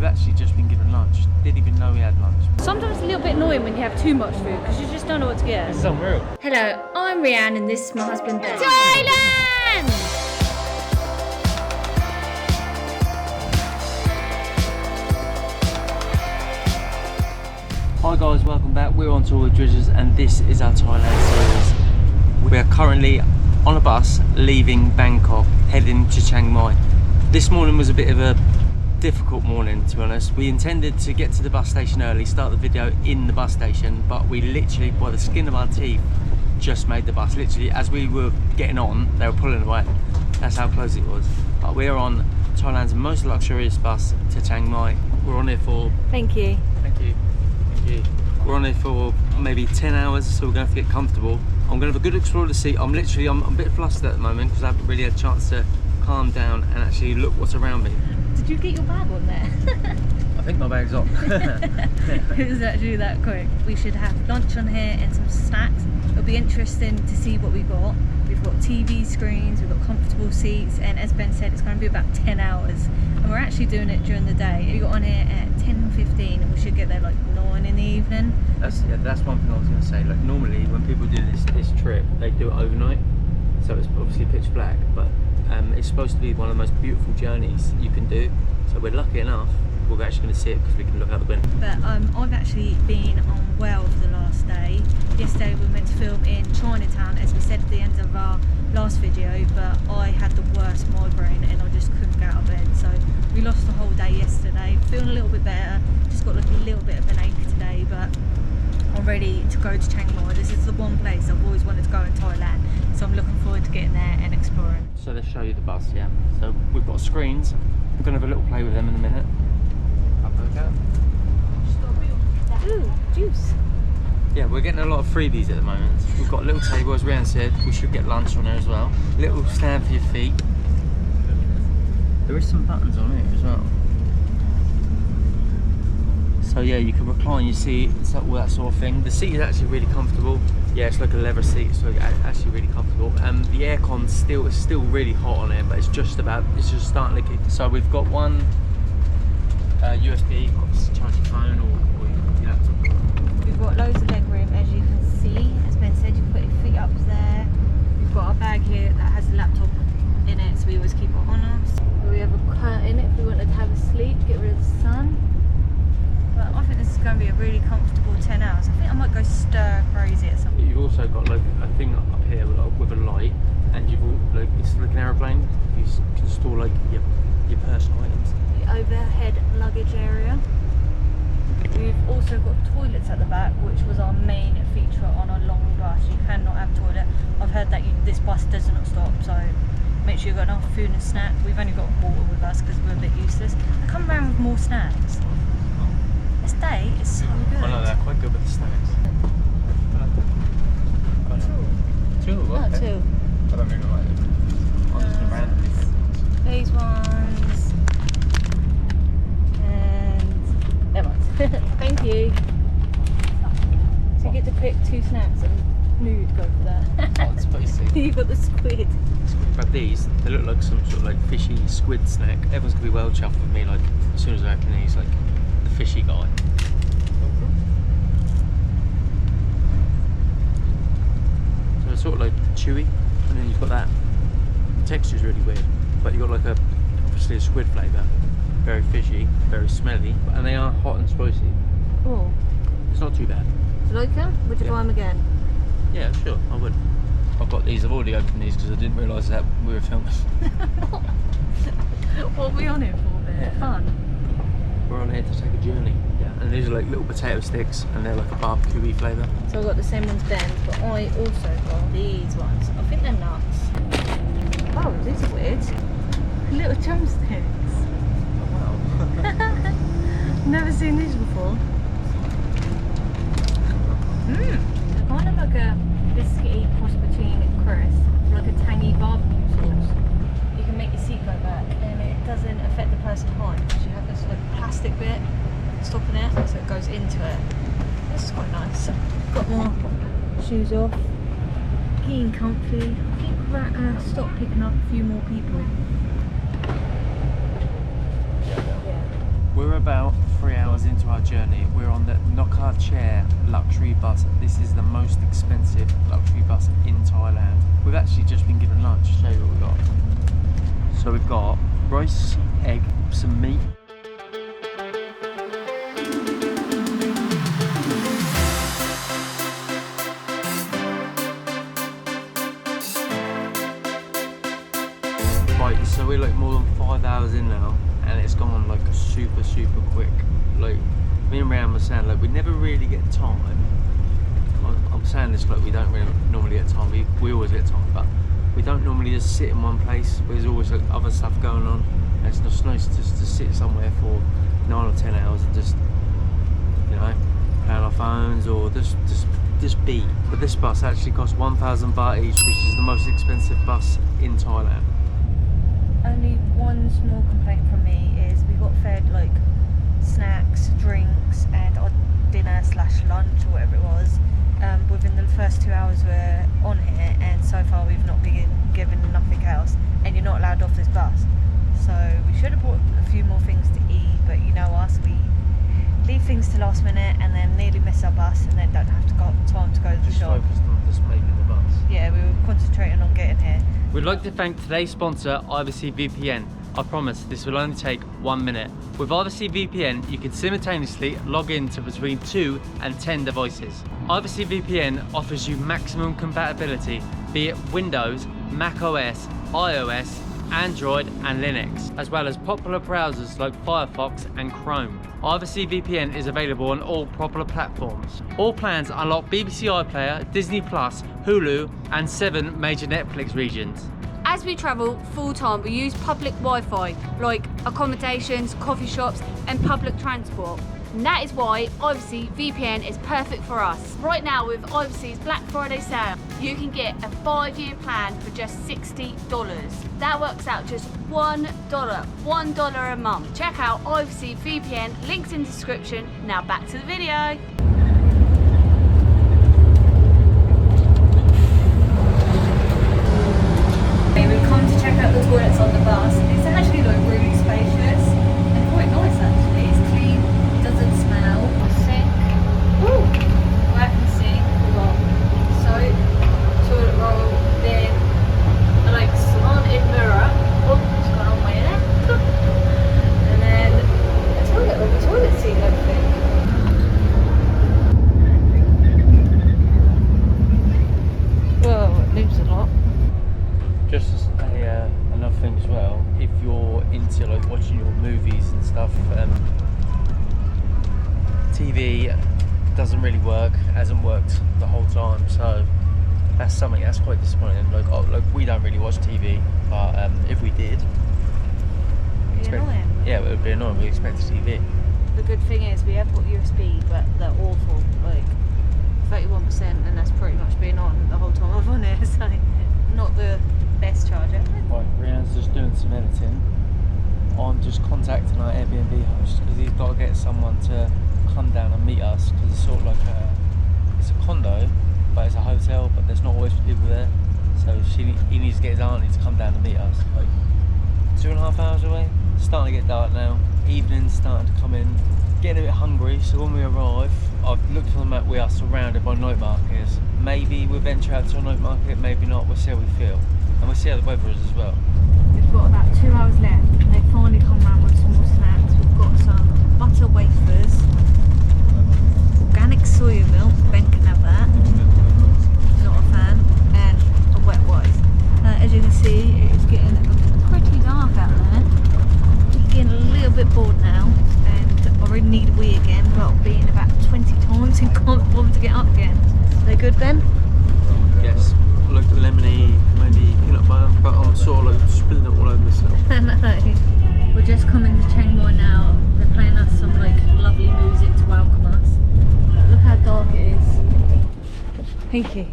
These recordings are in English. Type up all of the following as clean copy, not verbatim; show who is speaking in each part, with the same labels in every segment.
Speaker 1: we've actually just been given lunch. Didn't even know we had lunch.
Speaker 2: Sometimes it's a little bit annoying when you have too much food because you just don't know what to get.
Speaker 1: It's unreal.
Speaker 2: Hello, I'm Reanne and this is my husband Ben. Thailand!
Speaker 1: Hi guys, welcome back. We're on tour with Dridgers and this is our Thailand series. We are currently on a bus leaving Bangkok, heading to Chiang Mai. This morning was a bit of a difficult morning, to be honest. We intended to get to the bus station early, start the video in the bus station, but we literally, by the skin of our teeth, just made the bus. Literally, as we were getting on, they were pulling away. That's how close it was. But we're on Thailand's most luxurious bus to Chiang Mai. We're on here for...
Speaker 2: Thank you.
Speaker 1: Thank you. We're on here for maybe 10 hours, so we're going to have to get comfortable. I'm going to have a good explore of the seat. I'm a bit flustered at the moment because I haven't really had a chance to calm down and actually look what's around me.
Speaker 2: Did you get your bag on there?
Speaker 1: I think my bag's on.
Speaker 2: It was actually that quick. We should have lunch on here and some snacks. It'll be interesting to see what we got. We've got TV screens, we've got comfortable seats, and as Ben said, it's going to be about 10 hours. And we're actually doing it during the day. We got on here at 10:15 and we should get there like 9 in the evening.
Speaker 1: That's one thing I was going to say. Like normally when people do this trip, they do it overnight. So it's obviously pitch black, but it's supposed to be one of the most beautiful journeys you can do. So we're lucky enough, we're actually going to see it because we can look out the window.
Speaker 2: But I've actually been unwell for the last day. Yesterday we were meant to film in Chinatown, as we said at the end of our last video, but I had the worst migraine and I just couldn't get out of bed. So we lost the whole day yesterday. Feeling a little bit better, just got like a little bit of an ache today, but I'm ready to go to Chiang Mai. This is the one place I've always wanted to go in Thailand, so I'm looking forward to getting there and exploring.
Speaker 1: So let's show you the bus, yeah. So we've got screens. We're going to have a little play with them in a minute.
Speaker 2: Ooh, juice.
Speaker 1: Yeah, we're getting a lot of freebies at the moment. We've got a little table, as Reanne said. We should get lunch on there as well. Little stand for your feet. There is some buttons on here as well. So yeah, you can recline your seat, all that sort of thing. The seat is actually really comfortable. Yeah, it's like a leather seat, so actually really comfortable. The aircon's still really hot on here, but it's just starting to kick. So we've got one USB, got to charge your phone or your laptop.
Speaker 2: We've got loads of leg room, as you can see. As Ben said, you put your feet up there. We've got our bag here that has a laptop in it, so we always keep it on us. We have a curtain if we wanted to have a sleep, get rid of the sun. But I think this is going to be a really comfortable 10 hours. I think I might go stir crazy at some point.
Speaker 1: You've also got like a thing up here with a light, and you've like it's like an aeroplane. You can store like your personal items.
Speaker 2: The overhead luggage area. We've also got toilets at the back, which was our main feature on a long bus. You cannot have a toilet. I've heard that this bus does not stop, so make sure you've got enough food and snack. We've only got water with us because we're a bit useless. They come around with more snacks. This day is so good.
Speaker 1: Oh no, they're quite good with the snacks. Two?
Speaker 2: Oh,
Speaker 1: Okay.
Speaker 2: two.
Speaker 1: I don't really like it. I'll just randomly pick.
Speaker 2: These ones. And them ones. Thank you. So you get to pick 2 snacks and nude go for that.
Speaker 1: Oh, it's spicy.
Speaker 2: You've got the squid.
Speaker 1: But these, they look like some sort of like fishy squid snack. Everyone's gonna be well chuffed with me, like as soon as I open these, like the fishy guy. So it's sort of like chewy, and then you've got that. The texture's really weird, but you've got like obviously a squid flavour, very fishy, very smelly, and they are hot and spicy.
Speaker 2: Oh.
Speaker 1: It's not too bad.
Speaker 2: Do you like them? Would you buy them again?
Speaker 1: Yeah, sure, I would. I've got these. I've already opened these because I didn't realise that we were filming.
Speaker 2: What are we on here for? A bit of fun.
Speaker 1: We're on here to take a journey. Yeah, and these are like little potato sticks, and they're like a barbecue-y flavour.
Speaker 2: So I've got the same ones Ben, but I also got these ones. I think they're nuts. Oh, these are weird. Little drumsticks.
Speaker 1: Oh wow.
Speaker 2: Never seen these before. They're kind of like a biscuity cross between crisp, like a tangy barbecue sauce. You can make your seat go back, and it doesn't affect the person behind because you have this like plastic bit stopping it, so it goes into it. This is quite nice. Got more shoes off. Getting comfy. I think we're stop picking up a few more people. Yeah.
Speaker 1: We're about 3 hours into our journey. We're on the Nakhonchai luxury bus. This is the most expensive luxury bus in Thailand. We've actually just been given lunch. Show you what we've got. So we've got rice, egg, some meat. Right, so we're like more than 5 hours in now, and it's gone like super quick. Like me and Reanne were saying, like we never really get time. I'm saying this like we don't really normally get time. We always get time, but we don't normally just sit in one place. There's always like other stuff going on. And it's just nice just to sit somewhere for 9 or 10 hours and just, you know, play on our phones or just be. But this bus actually costs 1,000 baht each, which is the most expensive bus in Thailand.
Speaker 2: Only one small complaint from me is we got fed like snacks, drinks and our dinner / lunch or whatever it was within the first 2 hours we're on here, and so far we've not been given nothing else, and you're not allowed off this bus. So we should have brought a few more things to eat, but you know us, we leave things to last minute and then nearly miss our bus and then don't have to go time to go to the shop.
Speaker 1: Focused on just making the bus.
Speaker 2: Yeah, we were concentrating on getting here.
Speaker 1: We'd like to thank today's sponsor, IVC VPN. I promise this will only take 1 minute. With IVC VPN, you can simultaneously log in to between 2 and 10 devices. IVC VPN offers you maximum compatibility, be it Windows, Mac OS, iOS, Android and Linux, as well as popular browsers like Firefox and Chrome. IVC VPN is available on all popular platforms. All plans unlock BBC iPlayer, Disney+, Hulu and 7 major Netflix regions.
Speaker 3: As we travel full-time, we use public Wi-Fi, like accommodations, coffee shops and public transport. And that is why IVC VPN is perfect for us. Right now with IVC's Black Friday sale, you can get a 5-year plan for just $60. That works out just $1 a month. Check out IVC VPN, links in the description. Now back to the video.
Speaker 2: We've come to check out the toilets on the bus. It's actually like really spacious and quite nice actually. It's clean, it doesn't smell. Sink, working sink, we've got soap, toilet roll, bin, a like slanted mirror. Oh, what's going on my ear? And then a toilet, like a toilet seat, I think. Whoa, it moves a lot.
Speaker 1: Just another thing as well, if you're into like watching your movies and stuff, TV doesn't really work, hasn't worked the whole time, so that's something that's quite disappointing. Like we don't really watch TV, but if we did, yeah, it would be annoying. We expect a TV.
Speaker 2: The good thing is we have got USB, but they're awful, like 31%, and that's pretty much been on the whole time I've on here, so not the best charger.
Speaker 1: Right, Rianne's just doing some editing. I'm just contacting our Airbnb host because he's got to get someone to come down and meet us, because it's sort of like it's a condo, but it's a hotel, but there's not always people there. So he needs to get his auntie to come down and meet us. Like 2.5 hours away. It's starting to get dark now. Evening's starting to come in. Getting a bit hungry, so when we arrive, I've looked on the map, we are surrounded by night markets. Maybe we'll venture out to a night market, maybe not. We'll see how we feel. And we'll see how the weather is as well.
Speaker 2: We've got about 2 hours left. They finally come round with some more snacks. We've got some butter wafers, organic soya milk, Ben can have that, not a fan, and a wet rice. As you can see, it's getting pretty dark out there. I'm getting a little bit bored now, and I really need a wee again, but I've been about 20 times and can't bother to get up again. Are they good, Ben?
Speaker 1: Yes. Like lemony, maybe peanut butter, but I'm sort of like spilling it all over myself.
Speaker 2: I know. We're just coming to Chiang Mai now. They're playing us some like lovely music to welcome us. Look how dark it is. Thank you.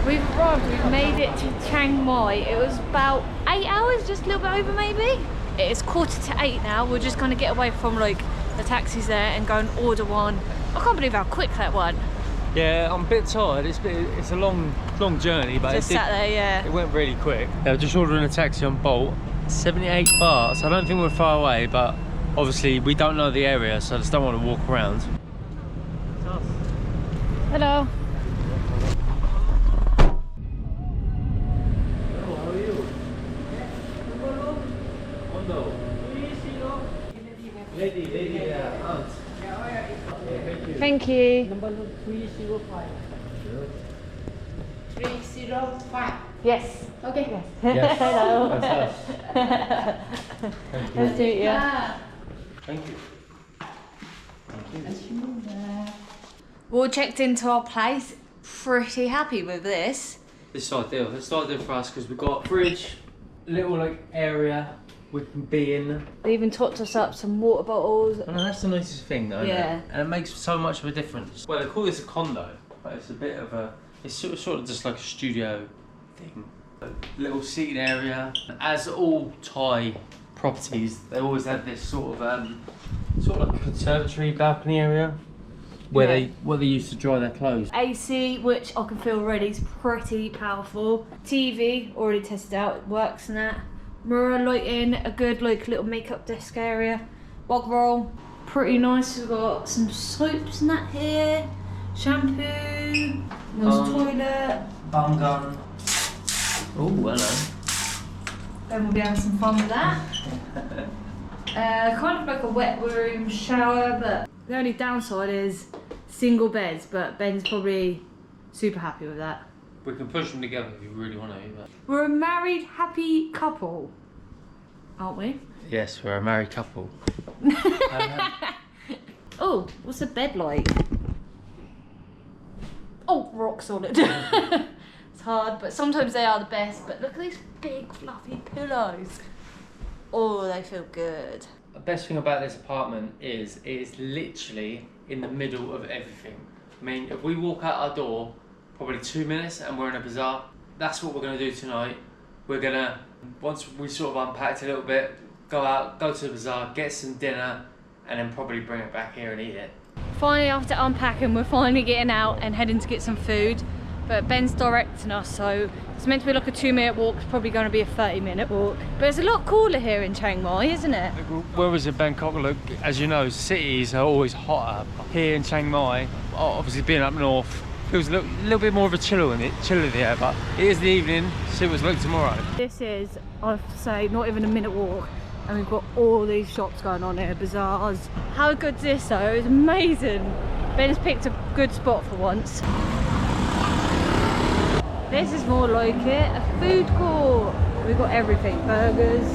Speaker 2: We've arrived, we've made it to Chiang Mai. It was about 8 hours, just a little bit over maybe. It is 7:45 now. We're just gonna get away from like the taxis there and go and order one. I can't believe how quick that went.
Speaker 1: Yeah, I'm a bit tired. It's a long journey, but
Speaker 2: Just sat there, yeah.
Speaker 1: it went really quick. Yeah, just ordering a taxi on Bolt. 78 baht. So I don't think we're far away, but obviously we don't know the area, so I just don't want to walk around.
Speaker 3: Hello.
Speaker 1: Lady, aunt.
Speaker 3: Thank you.
Speaker 1: Number 305.
Speaker 4: 305.
Speaker 3: Yes.
Speaker 4: Okay.
Speaker 1: Yes.
Speaker 3: Hello.
Speaker 1: That's us. Thank you.
Speaker 3: Nice to meet you.
Speaker 1: Thank you.
Speaker 2: We all checked into our place. Pretty happy with this.
Speaker 1: This is ideal. It's ideal for us because we've got a fridge, little like area we can be in.
Speaker 2: They even topped us up some water bottles.
Speaker 1: And that's the nicest thing though, isn't
Speaker 2: Yeah.
Speaker 1: it? And it makes so much of a difference. Well, they call this a condo, but it's a bit of a, it's sort of just like a studio thing. A little seating area. As all Thai properties, they always have this sort of like a conservatory balcony area where they used to dry their clothes.
Speaker 2: AC, which I can feel already is pretty powerful. TV, already tested out, it works and that. Mirror lighting, a good like little makeup desk area. Bog roll, pretty nice. We've got some soaps and that here. Shampoo, there's a toilet.
Speaker 1: Bum gun. Oh, hello.
Speaker 2: Then we'll be having some fun with that. Kind of like a wet room shower, but the only downside is single beds, but Ben's probably super happy with that.
Speaker 1: We can push them together if you really want to. But...
Speaker 2: We're a married, happy couple, aren't we?
Speaker 1: Yes, we're a married couple.
Speaker 2: Oh, what's the bed like? Oh, rock solid. It's hard, but sometimes they are the best. But look at these big fluffy pillows. Oh, they feel good.
Speaker 1: The best thing about this apartment is it is literally in the middle of everything. I mean, if we walk out our door, probably 2 minutes and we're in a bazaar. That's what we're going to do tonight. We're going to, once we sort of unpacked a little bit, go out, go to the bazaar, get some dinner, and then probably bring it back here and eat it.
Speaker 2: Finally, after unpacking, we're finally getting out and heading to get some food. But Ben's directing us, so it's meant to be like a 2-minute walk. It's probably going to be a 30-minute walk. But it's a lot cooler here in Chiang Mai, isn't it?
Speaker 1: Where was it, Bangkok? Look, as you know, cities are always hotter. Here in Chiang Mai, obviously being up north, feels a little bit more of a chill in the air, but it is the evening. See what it's like tomorrow.
Speaker 2: This is, I have to say, not even a minute walk. And we've got all these shops going on here, bazaars. How good's this though? It's amazing. Ben's picked a good spot for once. This is more like it, a food court. We've got everything, burgers.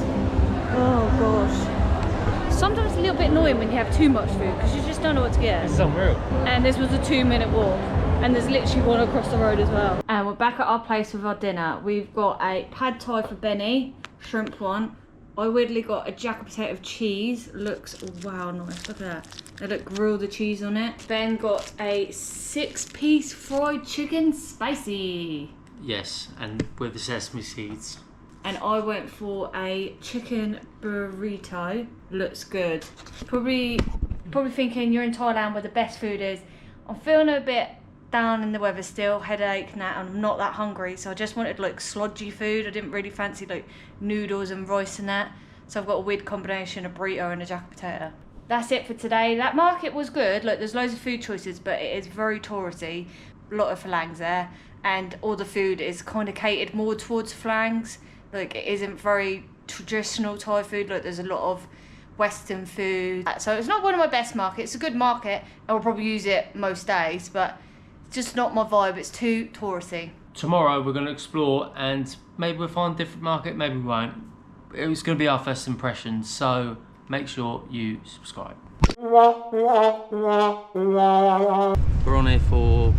Speaker 2: Oh gosh. Sometimes it's a little bit annoying when you have too much food because you just don't know what to get.
Speaker 1: It's unreal.
Speaker 2: And this was a 2-minute walk. And there's literally one across the road as well. And we're back at our place with our dinner. We've got a pad thai for Benny, shrimp one. I weirdly got a jacket potato of cheese. Looks wow nice. Look at that. They look grilled the cheese on it. Ben got a 6-piece fried chicken spicy.
Speaker 1: Yes, and with the sesame seeds.
Speaker 2: And I went for a chicken burrito. Looks good. Probably thinking you're in Thailand where the best food is. I'm feeling a bit down in the weather still, headache and that, and I'm not that hungry, so I just wanted like slodgy food. I didn't really fancy like noodles and rice and that, so I've got a weird combination of burrito and a jacket potato. That's it for today. That market was good. Like, there's loads of food choices, but it is very touristy. A lot of phalangs there, and all the food is kind of catered more towards phalangs. Like, it isn't very traditional Thai food. Like, there's a lot of Western food, so it's not one of my best markets. It's a good market, and I'll probably use it most days, but just not my vibe. It's too touristy.
Speaker 1: Tomorrow we're going to explore and maybe we'll find a different market, maybe we won't. It was going to be our first impressions, so make sure you subscribe. We're on here for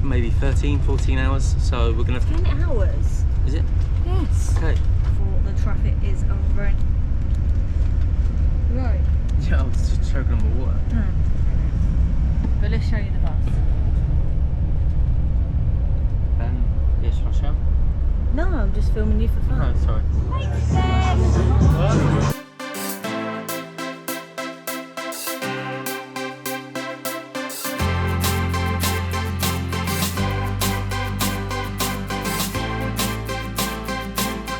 Speaker 1: maybe 13, 14 hours, so we're going to...
Speaker 2: 10 hours?
Speaker 1: Is it?
Speaker 2: Yes.
Speaker 1: Okay.
Speaker 2: For the traffic is over. Right.
Speaker 1: Yeah, I was just choking on the water.
Speaker 2: But let's show you the bus.
Speaker 1: Yes, I'll show.
Speaker 2: No, I'm just filming you for fun.
Speaker 1: No, sorry.
Speaker 2: Thanks, Ben.